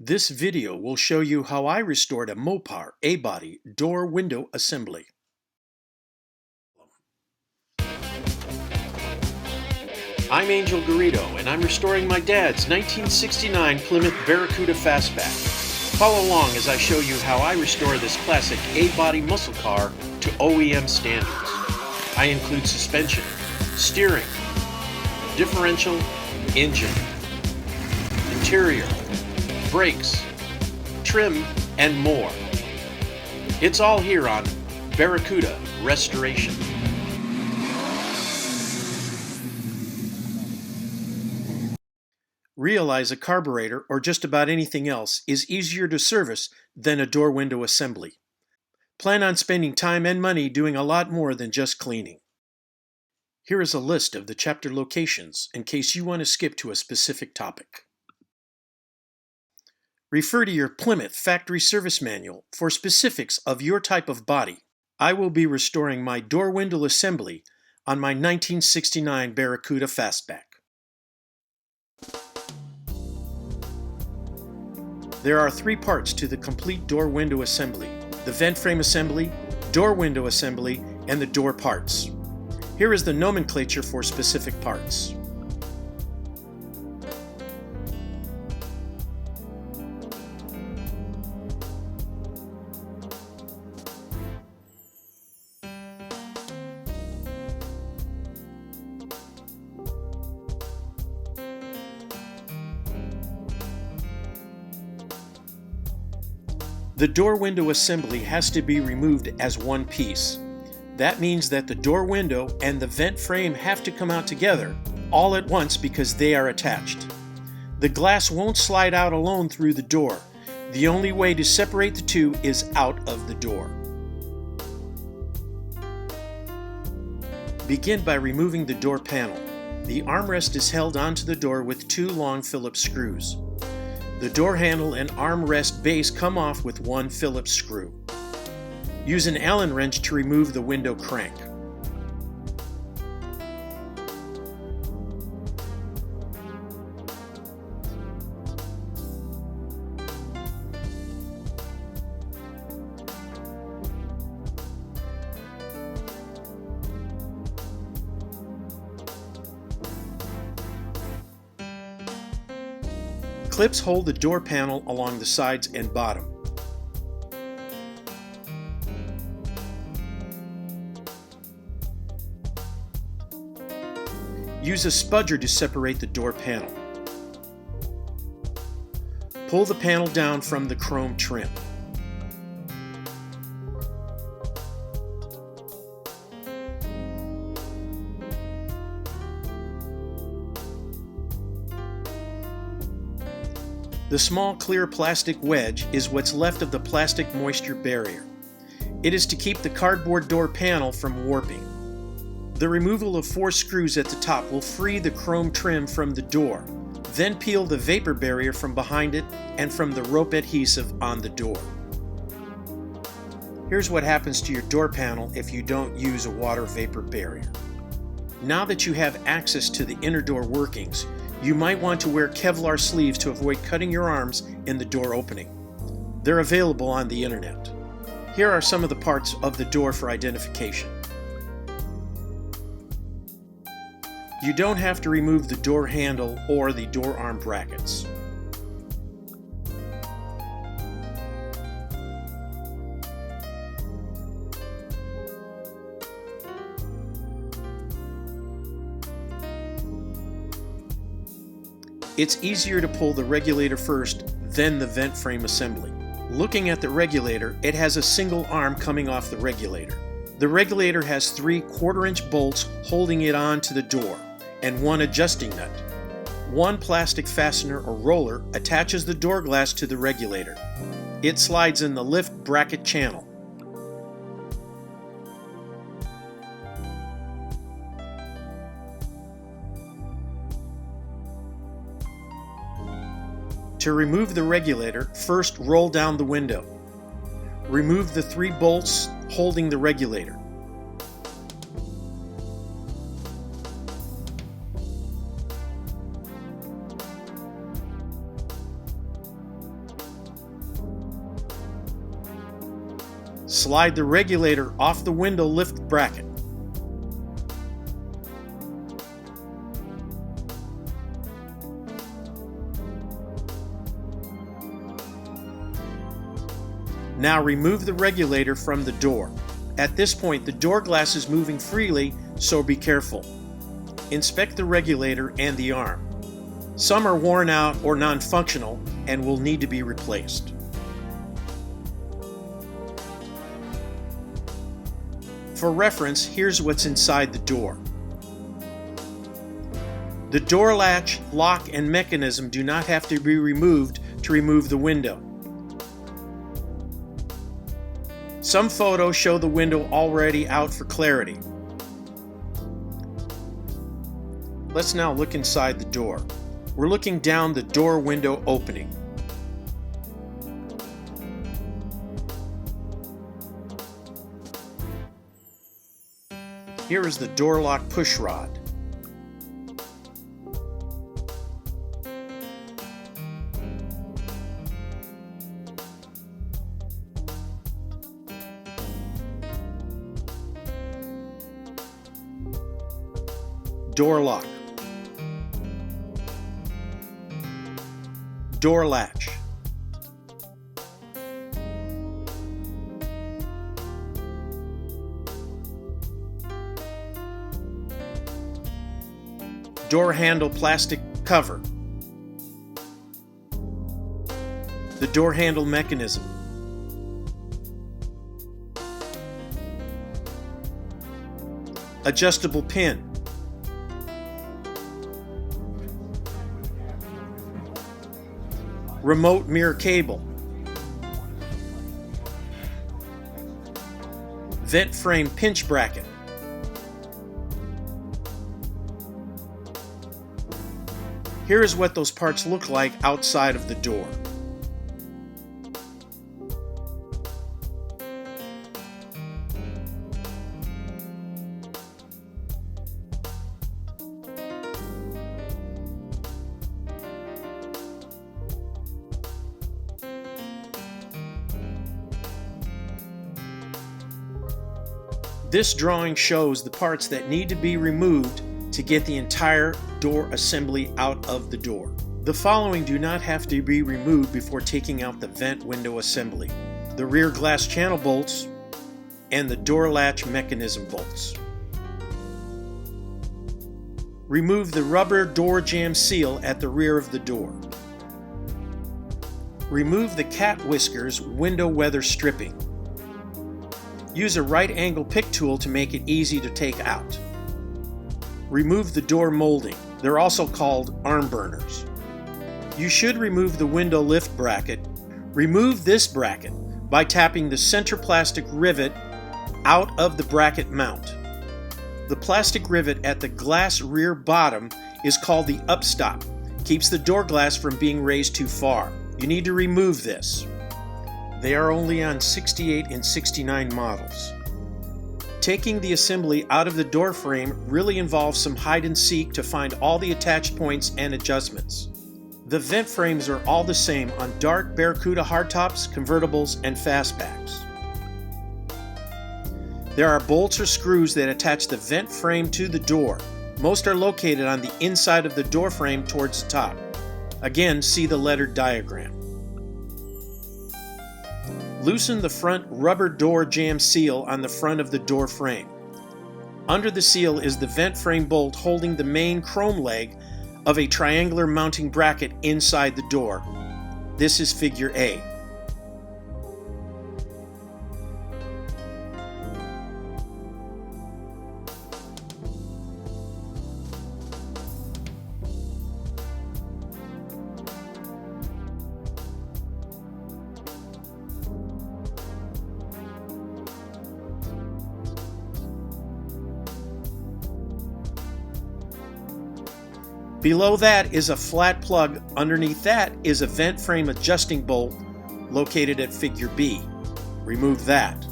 This video will show you how I restored a Mopar A-body door window assembly. I'm Angel Garrido, and I'm restoring my dad's 1969 Plymouth Barracuda Fastback. Follow along as I show you how I restore this classic A-body muscle car to OEM standards. I include suspension, steering, differential, engine, interior, brakes, trim, and more. It's all here on Barracuda Restoration. Realize a carburetor or just about anything else is easier to service than a door window assembly. Plan on spending time and money doing a lot more than just cleaning. Here is a list of the chapter locations in case you want to skip to a specific topic. Refer to your Plymouth Factory Service Manual for specifics of your type of body. I will be restoring my door window assembly on my 1969 Barracuda Fastback. There are three parts to the complete door window assembly: the vent frame assembly, door window assembly, and the door parts. Here is the nomenclature for specific parts. The door window assembly has to be removed as one piece. That means that the door window and the vent frame have to come out together all at once because they are attached. The glass won't slide out alone through the door. The only way to separate the two is out of the door. Begin by removing the door panel. The armrest is held onto the door with two long Phillips screws. The door handle and armrest base come off with one Phillips screw. Use an Allen wrench to remove the window crank. Clips hold the door panel along the sides and bottom. Use a spudger to separate the door panel. Pull the panel down from the chrome trim. The small clear plastic wedge is what's left of the plastic moisture barrier. It is to keep the cardboard door panel from warping. The removal of 4 screws at the top will free the chrome trim from the door. Then peel the vapor barrier from behind it and from the rope adhesive on the door. Here's what happens to your door panel if you don't use a water vapor barrier. Now that you have access to the inner door workings, you might want to wear Kevlar sleeves to avoid cutting your arms in the door opening. They're available on the internet. Here are some of the parts of the door for identification. You don't have to remove the door handle or the door arm brackets. It's easier to pull the regulator first, then the vent frame assembly. Looking at the regulator, it has a single arm coming off the regulator. The regulator has 3 1/4-inch bolts holding it on to the door, and 1 adjusting nut. 1 plastic fastener or roller attaches the door glass to the regulator. It slides in the lift bracket channel. To remove the regulator, first roll down the window. Remove the 3 bolts holding the regulator. Slide the regulator off the window lift bracket. Now remove the regulator from the door. At this point, the door glass is moving freely, so be careful. Inspect the regulator and the arm. Some are worn out or non-functional and will need to be replaced. For reference, here's what's inside the door. The door latch, lock, and mechanism do not have to be removed to remove the window. Some photos show the window already out for clarity. Let's now look inside the door. We're looking down the door window opening. Here is the door lock push rod. Door lock. Door latch. Door handle plastic cover. The door handle mechanism. Adjustable pin. Remote mirror cable. Vent frame pinch bracket. Here is what those parts look like outside of the door. This drawing shows the parts that need to be removed to get the entire door assembly out of the door. The following do not have to be removed before taking out the vent window assembly: the rear glass channel bolts and the door latch mechanism bolts. Remove the rubber door jamb seal at the rear of the door. Remove the cat whiskers window weather stripping. Use a right angle pick tool to make it easy to take out. Remove the door molding. They're also called arm burners. You should remove the window lift bracket. Remove this bracket by tapping the center plastic rivet out of the bracket mount. The plastic rivet at the glass rear bottom is called the upstop. Keeps the door glass from being raised too far. You need to remove this. They are only on 68 and 69 models. Taking the assembly out of the door frame really involves some hide and seek to find all the attached points and adjustments. The vent frames are all the same on dark Barracuda hardtops, convertibles, and fastbacks. There are bolts or screws that attach the vent frame to the door. Most are located on the inside of the door frame towards the top. Again, see the lettered diagram. Loosen the front rubber door jamb seal on the front of the door frame. Under the seal is the vent frame bolt holding the main chrome leg of a triangular mounting bracket inside the door. This is figure A. Below that is a flat plug. Underneath that is a vent frame adjusting bolt located at figure B. Remove that.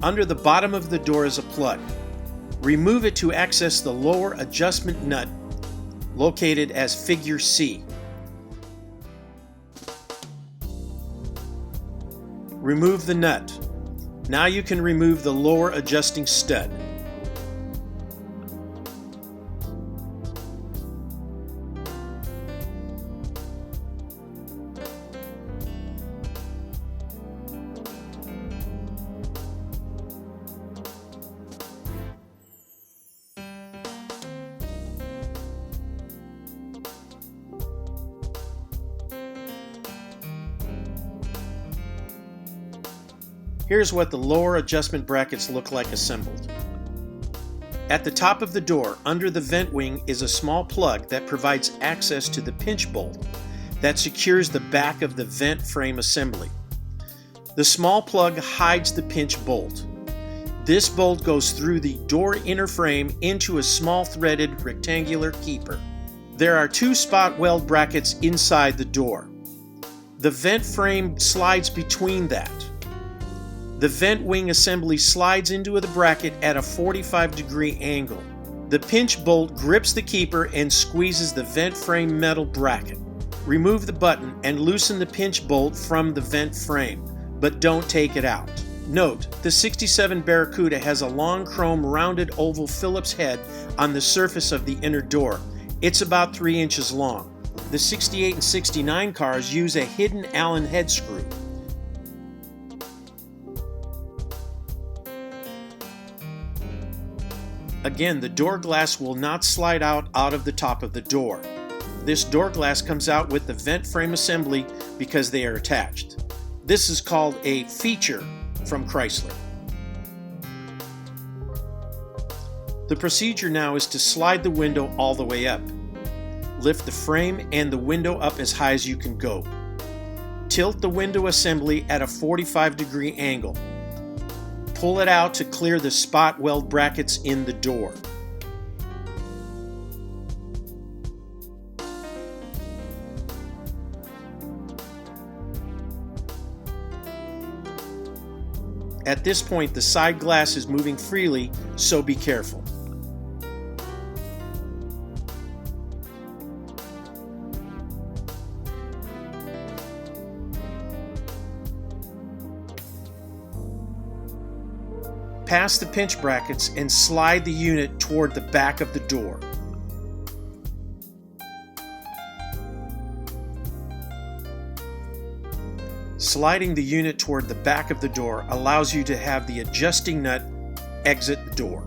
Under the bottom of the door is a plug. Remove it to access the lower adjustment nut located as Figure C. Remove the nut. Now you can remove the lower adjusting stud. Here's what the lower adjustment brackets look like assembled. At the top of the door, under the vent wing, is a small plug that provides access to the pinch bolt that secures the back of the vent frame assembly. The small plug hides the pinch bolt. This bolt goes through the door inner frame into a small threaded rectangular keeper. There are 2 spot weld brackets inside the door. The vent frame slides between that. The vent wing assembly slides into the bracket at a 45-degree angle. The pinch bolt grips the keeper and squeezes the vent frame metal bracket. Remove the button and loosen the pinch bolt from the vent frame, but don't take it out. Note, the 67 Barracuda has a long chrome rounded oval Phillips head on the surface of the inner door. It's about 3 inches long. The 68 and 69 cars use a hidden Allen head screw. Again, the door glass will not slide out of the top of the door. This door glass comes out with the vent frame assembly because they are attached. This is called a feature from Chrysler. The procedure now is to slide the window all the way up. Lift the frame and the window up as high as you can go. Tilt the window assembly at a 45-degree angle. Pull it out to clear the spot weld brackets in the door. At this point, the side glass is moving freely, so be careful. Pass the pinch brackets and slide the unit toward the back of the door. Sliding the unit toward the back of the door allows you to have the adjusting nut exit the door.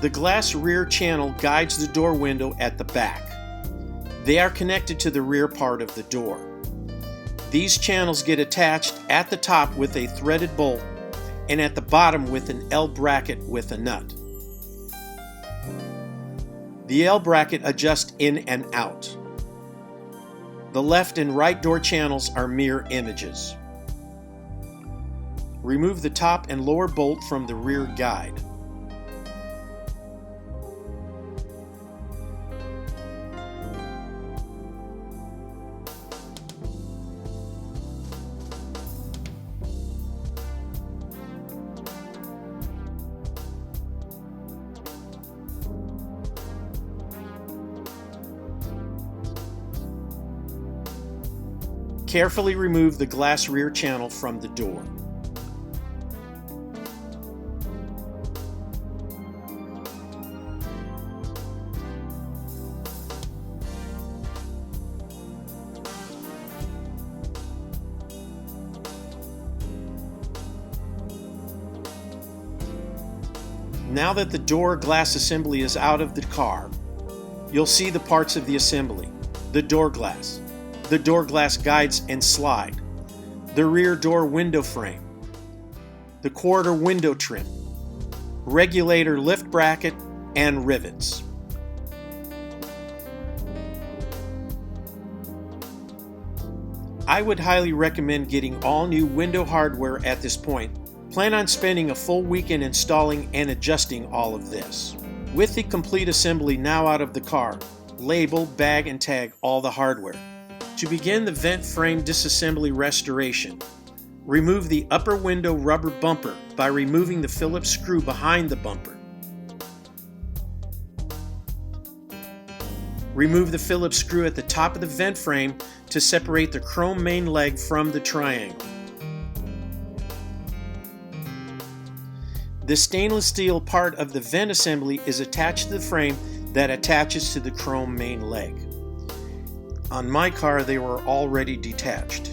The glass rear channel guides the door window at the back. They are connected to the rear part of the door. These channels get attached at the top with a threaded bolt and at the bottom with an L bracket with a nut. The L bracket adjusts in and out. The left and right door channels are mirror images. Remove the top and lower bolt from the rear guide. Carefully remove the glass rear channel from the door. Now that the door glass assembly is out of the car, you'll see the parts of the assembly: the door glass guides and slide, the rear door window frame, the quarter window trim, regulator lift bracket, and rivets. I would highly recommend getting all new window hardware at this point. Plan on spending a full weekend installing and adjusting all of this. With the complete assembly now out of the car, label, bag, and tag all the hardware. To begin the vent frame disassembly restoration, remove the upper window rubber bumper by removing the Phillips screw behind the bumper. Remove the Phillips screw at the top of the vent frame to separate the chrome main leg from the triangle. The stainless steel part of the vent assembly is attached to the frame that attaches to the chrome main leg. On my car, they were already detached.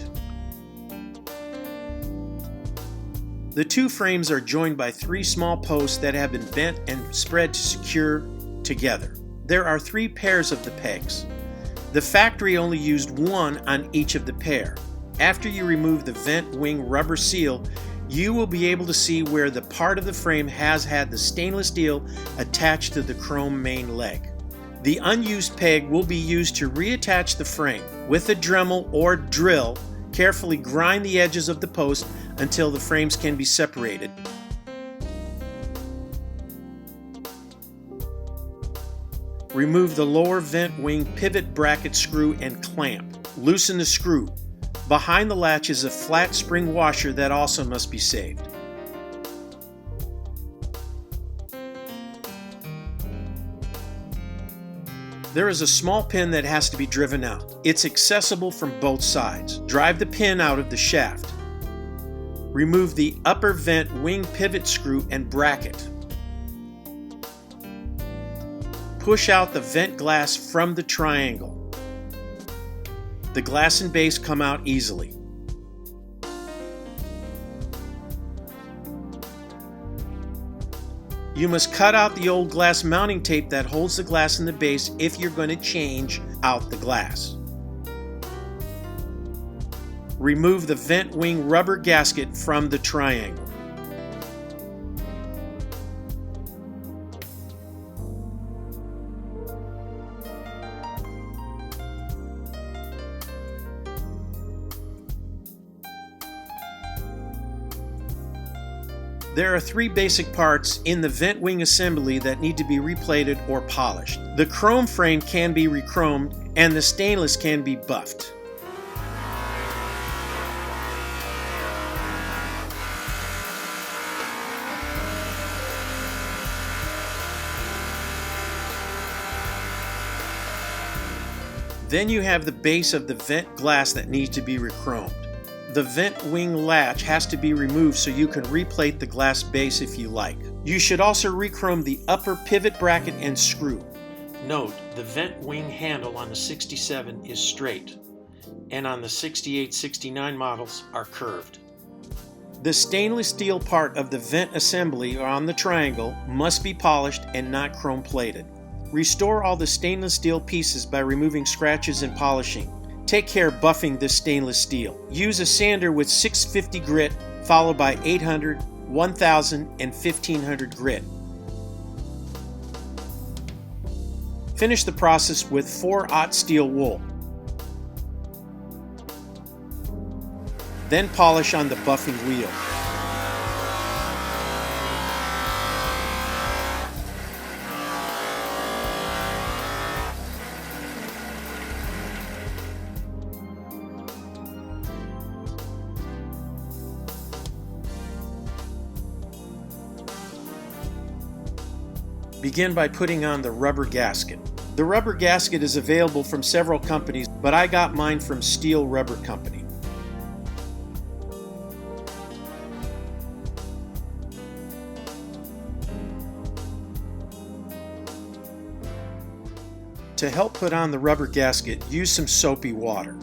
The two frames are joined by three small posts that have been bent and spread to secure together. There are three pairs of the pegs. The factory only used one on each of the pair. After you remove the vent wing rubber seal, you will be able to see where the part of the frame has had the stainless steel attached to the chrome main leg. The unused peg will be used to reattach the frame. With a Dremel or drill, carefully grind the edges of the post until the frames can be separated. Remove the lower vent wing pivot bracket screw and clamp. Loosen the screw. Behind the latch is a flat spring washer that also must be saved. There is a small pin that has to be driven out. It's accessible from both sides. Drive the pin out of the shaft. Remove the upper vent wing pivot screw and bracket. Push out the vent glass from the triangle. The glass and base come out easily. You must cut out the old glass mounting tape that holds the glass in the base if you're going to change out the glass. Remove the vent wing rubber gasket from the triangle. There are three basic parts in the vent wing assembly that need to be replated or polished. The chrome frame can be rechromed and the stainless can be buffed. Then you have the base of the vent glass that needs to be rechromed. The vent wing latch has to be removed so you can replate the glass base if you like. You should also rechrome the upper pivot bracket and screw. Note, the vent wing handle on the 67 is straight, and on the 68-69 models are curved. The stainless steel part of the vent assembly on the triangle must be polished and not chrome plated. Restore all the stainless steel pieces by removing scratches and polishing. Take care buffing this stainless steel. Use a sander with 650 grit followed by 800, 1000, and 1500 grit. Finish the process with 4/0 steel wool. Then polish on the buffing wheel. Begin by putting on the rubber gasket. The rubber gasket is available from several companies, but I got mine from Steel Rubber Company. To help put on the rubber gasket, use some soapy water.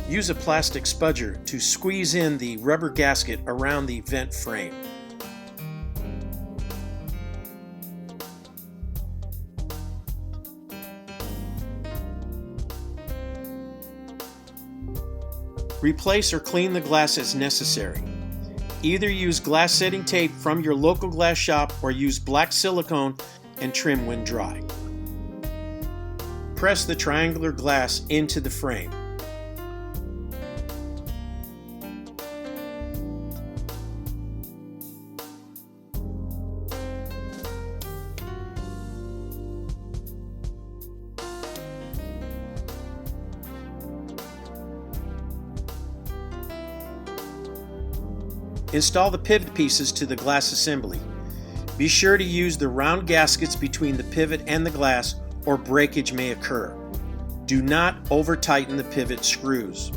Use a plastic spudger to squeeze in the rubber gasket around the vent frame. Replace or clean the glass as necessary. Either use glass setting tape from your local glass shop or use black silicone and trim when dry. Press the triangular glass into the frame. Install the pivot pieces to the glass assembly. Be sure to use the round gaskets between the pivot and the glass or breakage may occur. Do not over-tighten the pivot screws.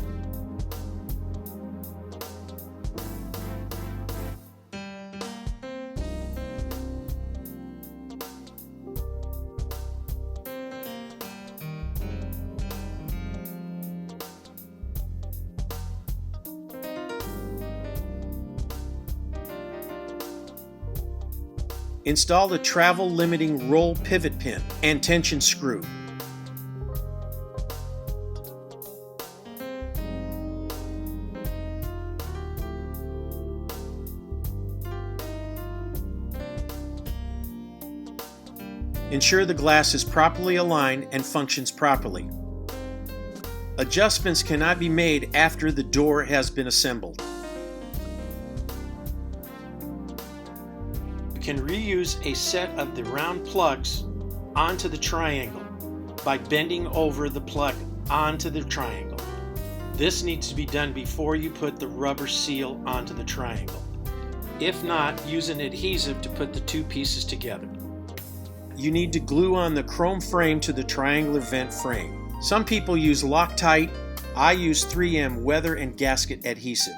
Install the travel limiting roll pivot pin and tension screw. Ensure the glass is properly aligned and functions properly. Adjustments cannot be made after the door has been assembled. You can reuse a set of the round plugs onto the triangle by bending over the plug onto the triangle. This needs to be done before you put the rubber seal onto the triangle. If not, use an adhesive to put the two pieces together. You need to glue on the chrome frame to the triangular vent frame. Some people use Loctite. I use 3M weather and gasket adhesive.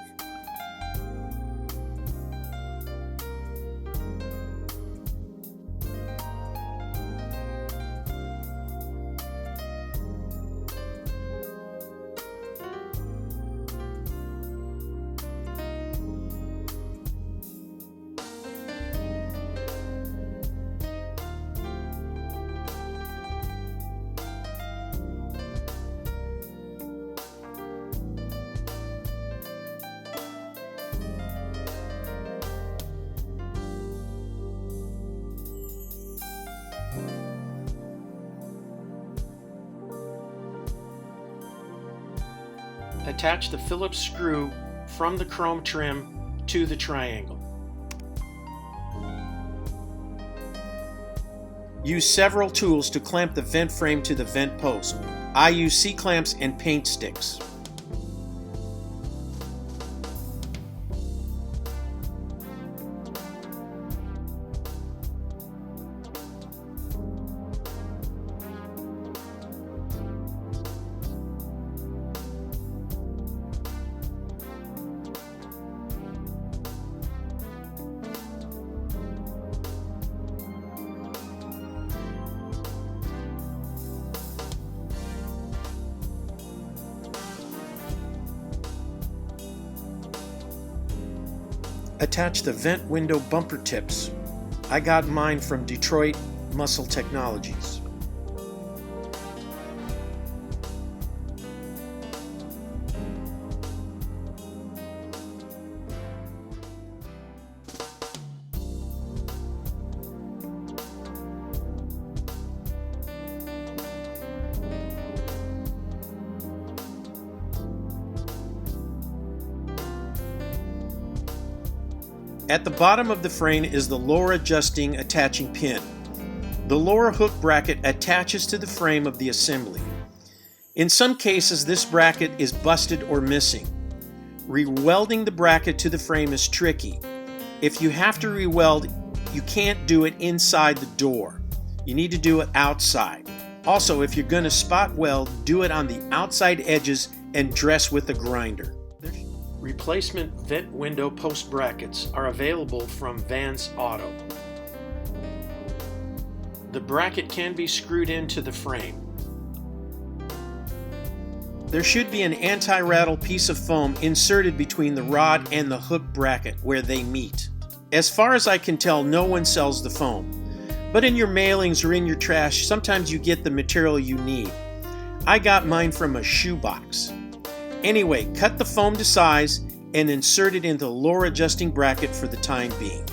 Attach the Phillips screw from the chrome trim to the triangle. Use several tools to clamp the vent frame to the vent post. I use C-clamps and paint sticks. Attach the vent window bumper tips. I got mine from Detroit Muscle Technologies. At the bottom of the frame is the lower adjusting attaching pin. The lower hook bracket attaches to the frame of the assembly. In some cases, this bracket is busted or missing. Re-welding the bracket to the frame is tricky. If you have to re-weld, you can't do it inside the door. You need to do it outside. Also, if you're going to spot weld, do it on the outside edges and dress with a grinder. Replacement vent window post brackets are available from Vans Auto. The bracket can be screwed into the frame. There should be an anti-rattle piece of foam inserted between the rod and the hook bracket where they meet. As far as I can tell, no one sells the foam. But in your mailings or in your trash, sometimes you get the material you need. I got mine from a shoebox. Anyway, cut the foam to size and insert it into the lower adjusting bracket for the time being.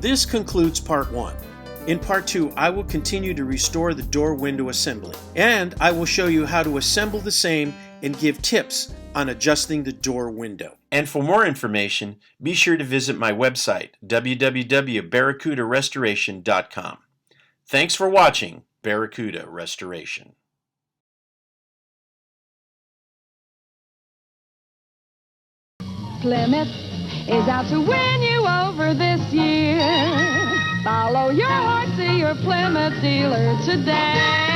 This concludes part 1. In part 2, I will continue to restore the door window assembly, and I will show you how to assemble the same and give tips on adjusting the door window. And for more information, be sure to visit my website, www.barracudarestoration.com. Thanks for watching Barracuda Restoration. Plymouth is out to win you over this year. Follow your heart to your Plymouth dealer today.